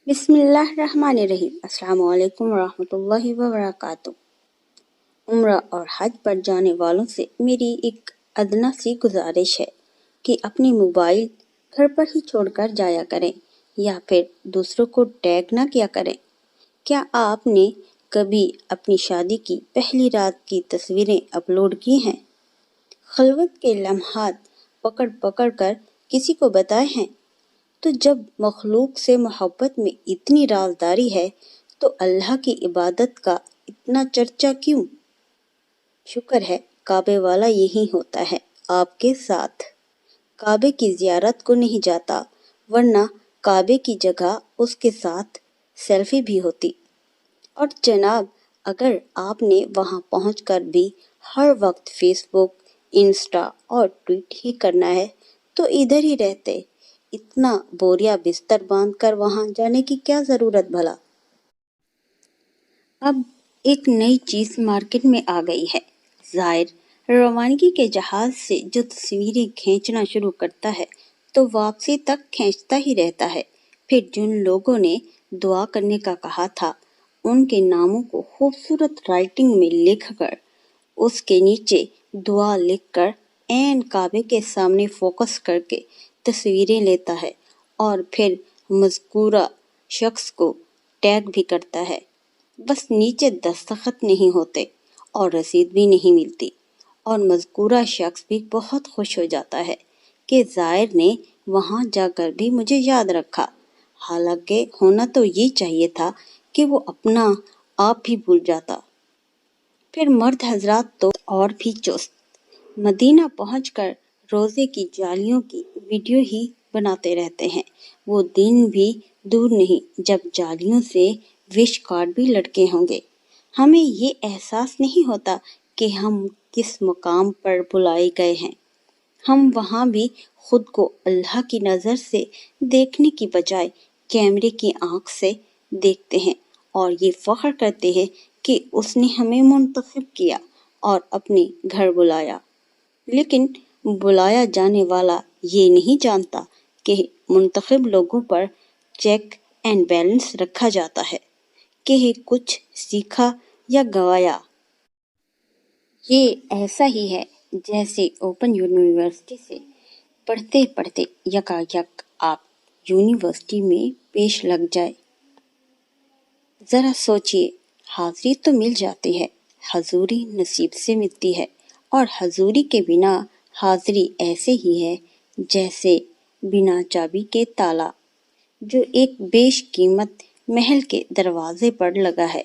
بسم اللہ الرحمن الرحیم۔ السلام علیکم ورحمۃ اللہ وبرکاتہ۔ عمرہ اور حج پر جانے والوں سے میری ایک ادنیٰ سی گزارش ہے کہ اپنی موبائل گھر پر ہی چھوڑ کر جایا کریں یا پھر دوسروں کو ٹیگ نہ کیا کریں۔ کیا آپ نے کبھی اپنی شادی کی پہلی رات کی تصویریں اپلوڈ کی ہیں؟ خلوت کے لمحات پکڑ پکڑ کر کسی کو بتائے ہیں؟ تو جب مخلوق سے محبت میں اتنی رازداری ہے تو اللہ کی عبادت کا اتنا چرچا کیوں؟ شکر ہے کعبے والا یہی ہوتا ہے آپ کے ساتھ۔ کعبے کی زیارت کو نہیں جاتا، ورنہ کعبے کی جگہ اس کے ساتھ سیلفی بھی ہوتی۔ اور جناب، اگر آپ نے وہاں پہنچ کر بھی ہر وقت فیس بک، انسٹا اور ٹویٹ ہی کرنا ہے تو ادھر ہی رہتے۔ اتنا بوریا بستر باندھ کر وہاں جانے کی کیا ضرورت بھلا؟ اب ایک نئی چیز مارکیٹ میں آ گئی ہے۔ زائر روانگی کے جہاز سے جو تصویریں کھینچنا شروع کرتا ہے تو واپسی تک کھینچتا ہی رہتا ہے۔ پھر جن لوگوں نے دعا کرنے کا کہا تھا ان کے ناموں کو خوبصورت رائٹنگ میں لکھ کر اس کے نیچے دعا لکھ کر عین کعبے کے سامنے فوکس کر کے تصویریں لیتا ہے اور پھر مذکورہ شخص کو ٹیگ بھی کرتا ہے۔ بس نیچے دستخط نہیں ہوتے اور رسید بھی نہیں ملتی، اور مذکورہ شخص بھی بہت خوش ہو جاتا ہے کہ زائر نے وہاں جا کر بھی مجھے یاد رکھا۔ حالانکہ ہونا تو یہ چاہیے تھا کہ وہ اپنا آپ بھی بھول جاتا۔ پھر مرد حضرات تو اور بھی چست، مدینہ پہنچ کر روزے کی جالیوں کی ویڈیو ہی بناتے رہتے ہیں۔ وہ دن بھی دور نہیں جب جالیوں سے وش کارڈ بھی لٹکے ہوں گے۔ ہمیں یہ احساس نہیں ہوتا کہ ہم کس مقام پر بلائے گئے ہیں۔ ہم وہاں بھی خود کو اللہ کی نظر سے دیکھنے کی بجائے کیمرے کی آنکھ سے دیکھتے ہیں اور یہ فخر کرتے ہیں کہ اس نے ہمیں منتخب کیا اور اپنے گھر بلایا۔ لیکن بلایا جانے والا یہ نہیں جانتا کہ منتخب لوگوں پر چیک اینڈ بیلنس رکھا جاتا ہے کہ کچھ سیکھا یا گوایا۔ یہ ایسا ہی ہے جیسے اوپن یونیورسٹی سے پڑھتے پڑھتے یکایک آپ یونیورسٹی میں پیش لگ جائے۔ ذرا سوچئے، حاضری تو مل جاتی ہے، حضوری نصیب سے ملتی ہے، اور حضوری کے بنا حاضری ایسے ہی ہے جیسے بنا چابی کے تالا جو ایک بیش قیمت محل کے دروازے پر لگا ہے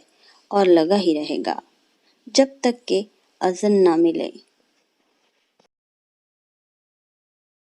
اور لگا ہی رہے گا جب تک کہ اذن نہ ملے۔